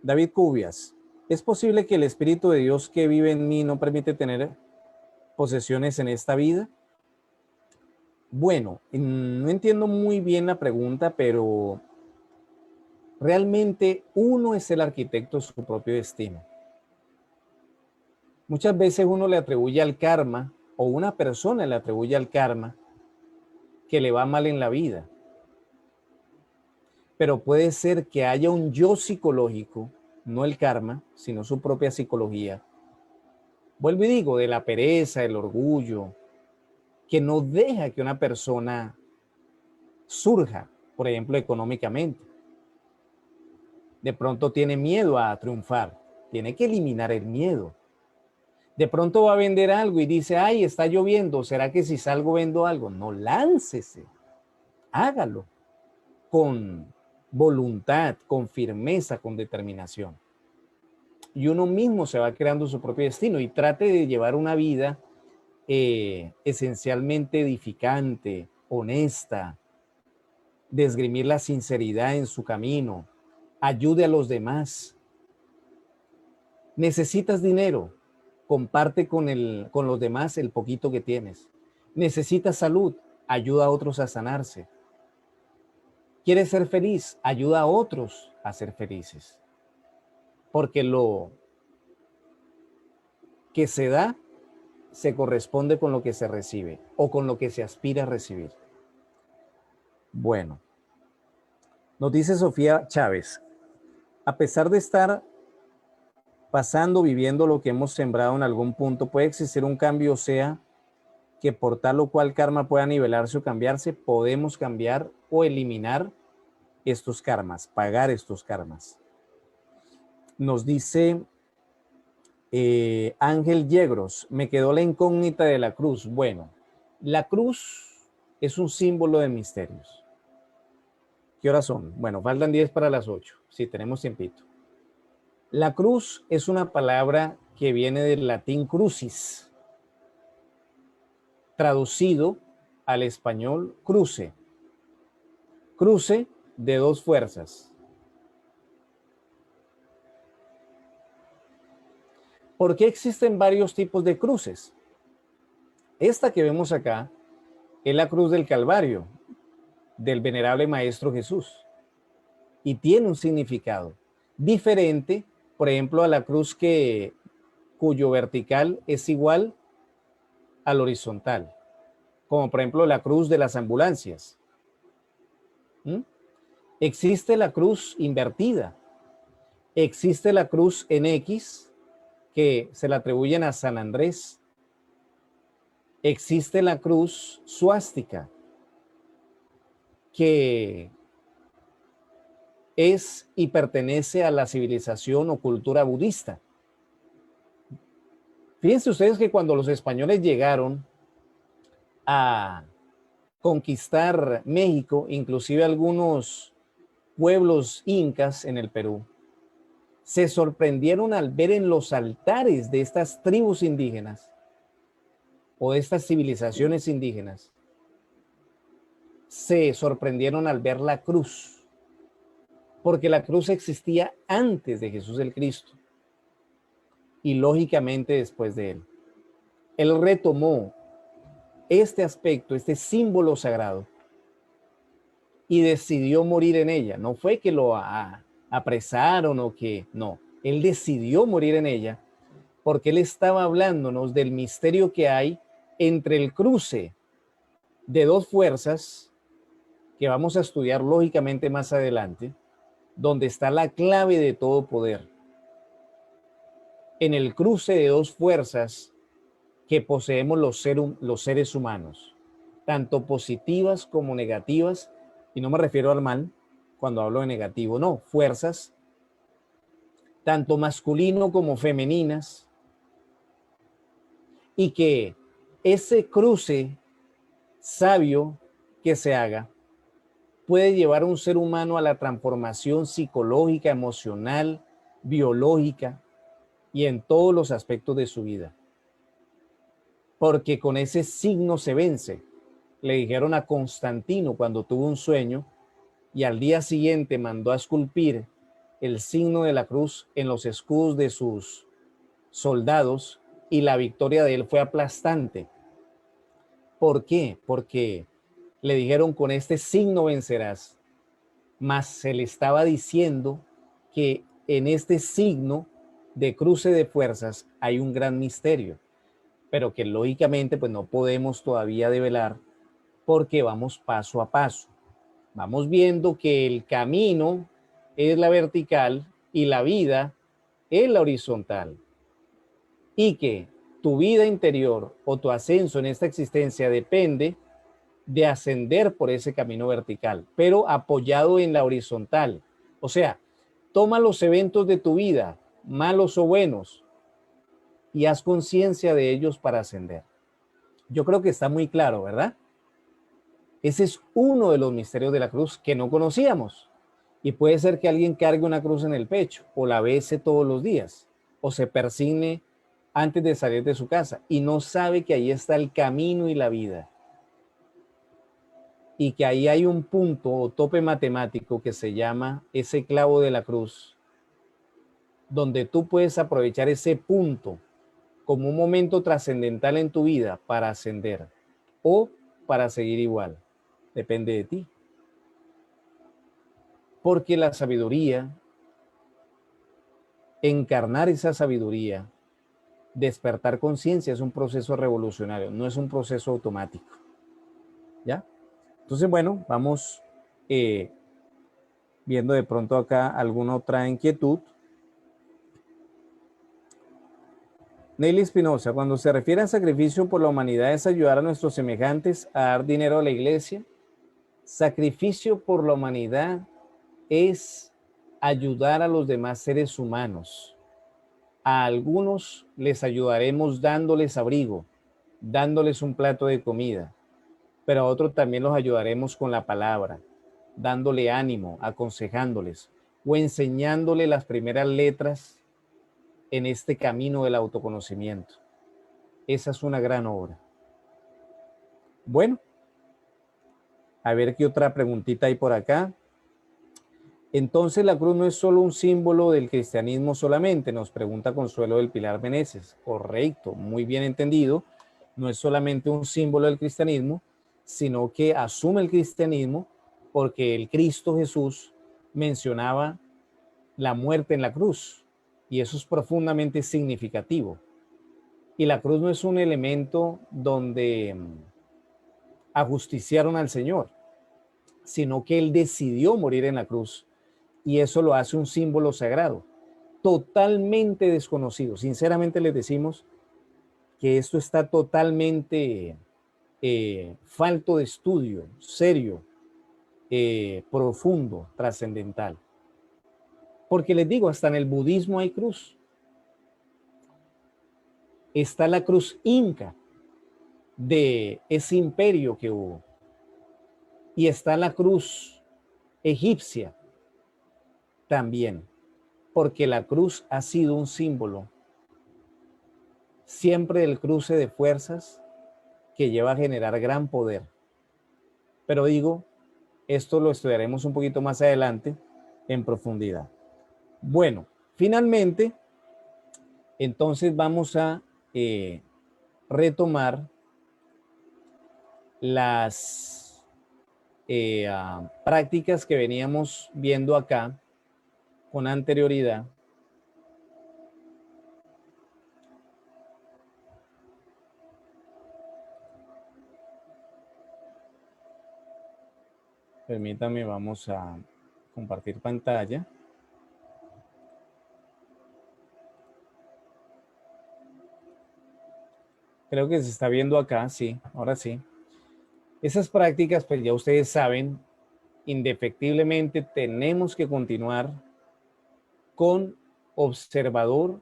David Cubias, ¿es posible que el Espíritu de Dios que vive en mí no permite tener posesiones en esta vida? Bueno, no entiendo muy bien la pregunta, pero realmente uno es el arquitecto de su propio destino. Muchas veces uno le atribuye al karma, o una persona le atribuye al karma, que le va mal en la vida. Pero puede ser que haya un yo psicológico, no el karma, sino su propia psicología. Vuelvo y digo, de la pereza, el orgullo, que no deja que una persona surja, por ejemplo, económicamente. De pronto tiene miedo a triunfar, tiene que eliminar el miedo. De pronto va a vender algo y dice, ay, está lloviendo, ¿será que si salgo vendo algo? No, láncese, hágalo con voluntad, con firmeza, con determinación. Y uno mismo se va creando su propio destino y trate de llevar una vida esencialmente edificante, honesta, de esgrimir la sinceridad en su camino, ayude a los demás. Necesitas dinero, comparte con los demás el poquito que tienes. Necesitas salud, ayuda a otros a sanarse. ¿Quieres ser feliz? Ayuda a otros a ser felices. Porque lo que se da se corresponde con lo que se recibe o con lo que se aspira a recibir. Bueno, nos dice Sofía Chávez, a pesar de estar pasando, viviendo lo que hemos sembrado en algún punto, puede existir un cambio, o sea, que por tal o cual karma pueda nivelarse o cambiarse, podemos cambiar o eliminar estos karmas, pagar estos karmas. Nos dice Ángel Yegros, me quedó la incógnita de la cruz. Bueno, la cruz es un símbolo de misterios. ¿Qué horas son? Bueno, faltan 10 para las 8, si tenemos tiempito. La cruz es una palabra que viene del latín crucis, traducido al español cruce. Cruce de dos fuerzas. ¿Por qué existen varios tipos de cruces? Esta que vemos acá es la cruz del Calvario, del venerable Maestro Jesús, y tiene un significado diferente, por ejemplo, a la cruz cuyo vertical es igual al horizontal, como por ejemplo la cruz de las ambulancias. Existe la cruz invertida, existe la cruz en X, que se la atribuyen a San Andrés. Existe la cruz suástica, que es y pertenece a la civilización o cultura budista. Fíjense ustedes que cuando los españoles llegaron a conquistar México, inclusive algunos pueblos incas en el Perú, se sorprendieron al ver en los altares de estas tribus indígenas o de estas civilizaciones indígenas, se sorprendieron al ver la cruz, porque la cruz existía antes de Jesús el Cristo y lógicamente después de él. Él retomó este aspecto, este símbolo sagrado, y decidió morir en ella. No fue que lo apresaron o que no, él decidió morir en ella porque él estaba hablándonos del misterio que hay entre el cruce de dos fuerzas que vamos a estudiar lógicamente más adelante, donde está la clave de todo poder. En el cruce de dos fuerzas que poseemos los seres humanos, tanto positivas como negativas, y no me refiero al mal cuando hablo de negativo, no, fuerzas, tanto masculino como femeninas, y que ese cruce sabio que se haga puede llevar a un ser humano a la transformación psicológica, emocional, biológica y en todos los aspectos de su vida. Porque con ese signo se vence. Le dijeron a Constantino cuando tuvo un sueño y al día siguiente mandó a esculpir el signo de la cruz en los escudos de sus soldados y la victoria de él fue aplastante. ¿Por qué? Porque le dijeron con este signo vencerás, mas se le estaba diciendo que en este signo de cruce de fuerzas hay un gran misterio, pero que lógicamente pues no podemos todavía develar porque vamos paso a paso. Vamos viendo que el camino es la vertical y la vida es la horizontal. Y que tu vida interior o tu ascenso en esta existencia depende de ascender por ese camino vertical, pero apoyado en la horizontal. O sea, toma los eventos de tu vida, malos o buenos, y haz conciencia de ellos para ascender. Yo creo que está muy claro, ¿verdad? Ese es uno de los misterios de la cruz que no conocíamos. Y puede ser que alguien cargue una cruz en el pecho o la bese todos los días o se persigne antes de salir de su casa y no sabe que ahí está el camino y la vida. Y que ahí hay un punto o tope matemático que se llama ese clavo de la cruz, donde tú puedes aprovechar ese punto como un momento trascendental en tu vida para ascender o para seguir igual. Depende de ti. Porque la sabiduría, encarnar esa sabiduría, despertar conciencia es un proceso revolucionario, no es un proceso automático. ¿Ya? Entonces, bueno, vamos viendo de pronto acá alguna otra inquietud. Nelly Espinosa, cuando se refiere a sacrificio por la humanidad, ¿es ayudar a nuestros semejantes a dar dinero a la iglesia? Sacrificio por la humanidad es ayudar a los demás seres humanos. A algunos les ayudaremos dándoles abrigo, dándoles un plato de comida, pero a otros también los ayudaremos con la palabra, dándole ánimo, aconsejándoles o enseñándole las primeras letras en este camino del autoconocimiento. Esa es una gran obra. Bueno, a ver qué otra preguntita hay por acá. Entonces la cruz no es solo un símbolo del cristianismo solamente, nos pregunta Consuelo del Pilar Meneses. Correcto, muy bien entendido. No es solamente un símbolo del cristianismo, sino que asume el cristianismo porque el Cristo Jesús mencionaba la muerte en la cruz y eso es profundamente significativo. Y la cruz no es un elemento donde ajusticiaron al Señor, sino que Él decidió morir en la cruz y eso lo hace un símbolo sagrado, totalmente desconocido. Sinceramente les decimos que esto está totalmente falto de estudio, serio, profundo, trascendental. Porque les digo, hasta en el budismo hay cruz. Está la cruz inca de ese imperio que hubo. Y está la cruz egipcia también, porque la cruz ha sido un símbolo siempre del cruce de fuerzas que lleva a generar gran poder. Pero digo, esto lo estudiaremos un poquito más adelante en profundidad. Bueno, finalmente, entonces vamos a retomar las prácticas que veníamos viendo acá con anterioridad. Permítame, vamos a compartir pantalla. Creo que se está viendo acá, sí, ahora sí. Esas prácticas, pues ya ustedes saben, indefectiblemente tenemos que continuar con observador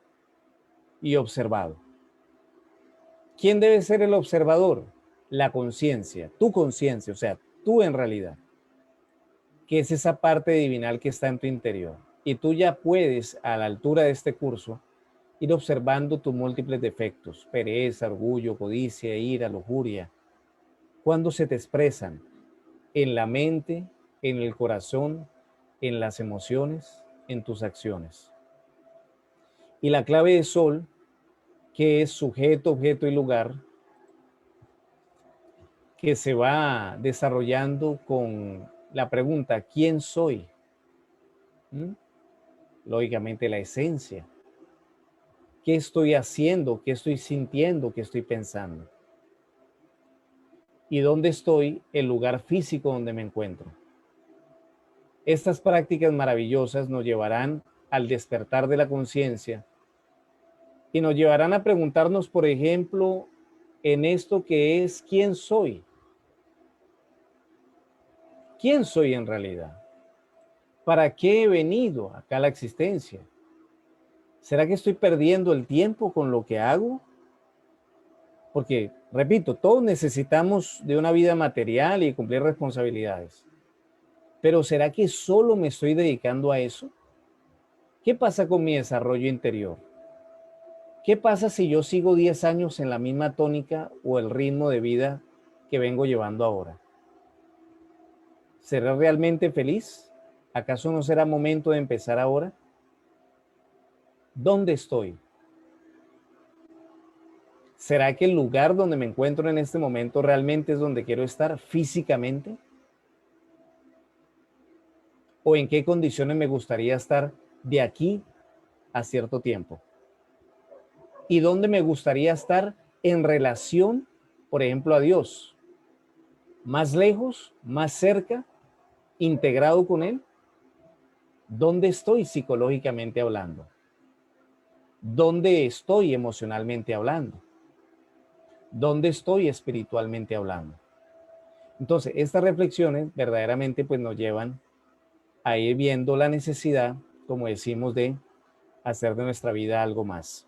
y observado. ¿Quién debe ser el observador? La conciencia, tu conciencia, o sea, tú en realidad, que es esa parte divinal que está en tu interior. Y tú ya puedes, a la altura de este curso, ir observando tus múltiples defectos, pereza, orgullo, codicia, ira, lujuria, cuando se te expresan en la mente, en el corazón, en las emociones, en tus acciones. Y la clave de Sol, que es sujeto, objeto y lugar, que se va desarrollando con la pregunta, ¿quién soy? ¿Mm? Lógicamente la esencia. ¿Qué estoy haciendo? ¿Qué estoy sintiendo? ¿Qué estoy pensando? ¿Y dónde estoy? El lugar físico donde me encuentro. Estas prácticas maravillosas nos llevarán al despertar de la conciencia y nos llevarán a preguntarnos, por ejemplo, en esto que es ¿quién soy? ¿Quién soy en realidad? ¿Para qué he venido acá a la existencia? ¿Será que estoy perdiendo el tiempo con lo que hago? Porque, repito, todos necesitamos de una vida material y cumplir responsabilidades. Pero ¿será que solo me estoy dedicando a eso? ¿Qué pasa con mi desarrollo interior? ¿Qué pasa si yo sigo 10 años en la misma tónica o el ritmo de vida que vengo llevando ahora? ¿Seré realmente feliz? ¿Acaso no será momento de empezar ahora? ¿Dónde estoy? ¿Será que el lugar donde me encuentro en este momento realmente es donde quiero estar físicamente? ¿O en qué condiciones me gustaría estar de aquí a cierto tiempo? ¿Y dónde me gustaría estar en relación, por ejemplo, a Dios? ¿Más lejos? ¿Más cerca? ¿Integrado con Él? ¿Dónde estoy psicológicamente hablando? ¿Dónde estoy emocionalmente hablando? ¿Dónde estoy espiritualmente hablando? Entonces, estas reflexiones verdaderamente pues nos llevan a ir viendo la necesidad, como decimos, de hacer de nuestra vida algo más.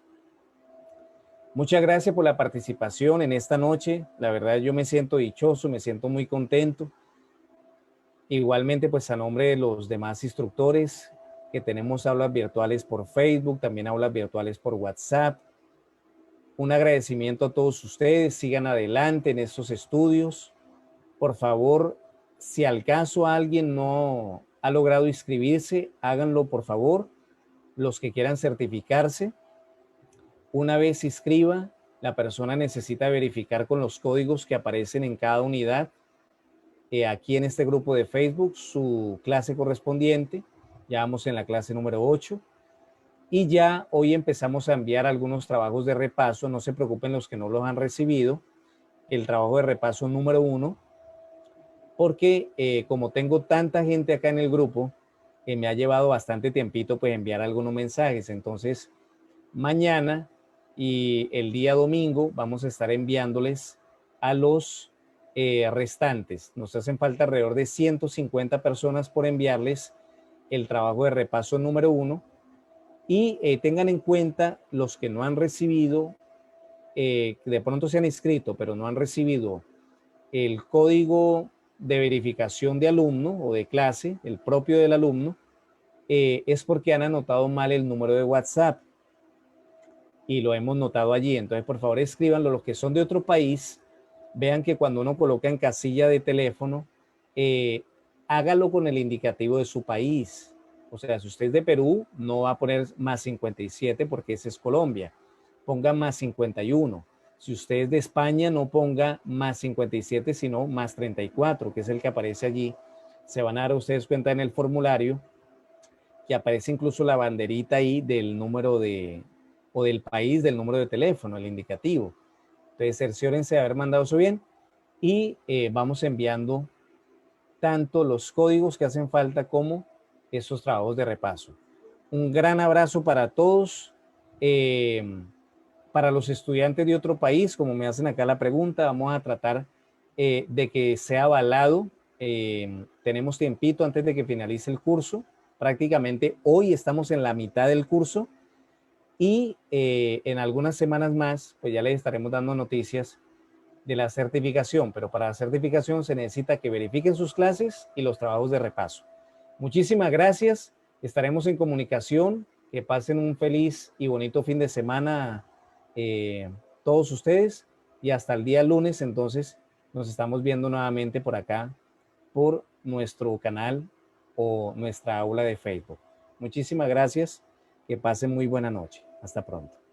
Muchas gracias por la participación en esta noche. La verdad yo me siento dichoso, me siento muy contento. Igualmente pues a nombre de los demás instructores que tenemos aulas virtuales por Facebook, también aulas virtuales por WhatsApp. Un agradecimiento a todos ustedes, sigan adelante en estos estudios. Por favor, si al caso alguien no ha logrado inscribirse, háganlo por favor. Los que quieran certificarse, una vez se inscriba, la persona necesita verificar con los códigos que aparecen en cada unidad. Aquí en este grupo de Facebook, su clase correspondiente. Ya vamos en la clase número 8. Y ya hoy empezamos a enviar algunos trabajos de repaso. No se preocupen los que no los han recibido. El trabajo de repaso número 1. Porque como tengo tanta gente acá en el grupo, me ha llevado bastante tiempito pues enviar algunos mensajes. Entonces, mañana y el día domingo vamos a estar enviándoles a los restantes. Nos hacen falta alrededor de 150 personas por enviarles el trabajo de repaso número 1 y tengan en cuenta los que no han recibido, de pronto se han inscrito, pero no han recibido el código de verificación de alumno o de clase, el propio del alumno, es porque han anotado mal el número de WhatsApp y lo hemos notado allí. Entonces, por favor, escríbanlo. Los que son de otro país, vean que cuando uno coloca en casilla de teléfono, hágalo con el indicativo de su país. O sea, si usted es de Perú, no va a poner más 57 porque ese es Colombia. Ponga más 51. Si usted es de España, no ponga más 57, sino más 34, que es el que aparece allí. Se van a dar ustedes cuenta en el formulario que aparece incluso la banderita ahí del número de, o del país del número de teléfono, el indicativo. Entonces, cerciórense de haber mandado eso bien y vamos enviando tanto los códigos que hacen falta como esos trabajos de repaso. Un gran abrazo para todos. Para los estudiantes de otro país, como me hacen acá la pregunta, vamos a tratar de que sea avalado. Tenemos tiempito antes de que finalice el curso. Prácticamente hoy estamos en la mitad del curso Y en algunas semanas más, pues ya les estaremos dando noticias de la certificación, pero para la certificación se necesita que verifiquen sus clases y los trabajos de repaso. Muchísimas gracias, estaremos en comunicación, que pasen un feliz y bonito fin de semana todos ustedes y hasta el día lunes entonces nos estamos viendo nuevamente por acá, por nuestro canal o nuestra aula de Facebook. Muchísimas gracias, que pasen muy buena noche, hasta pronto.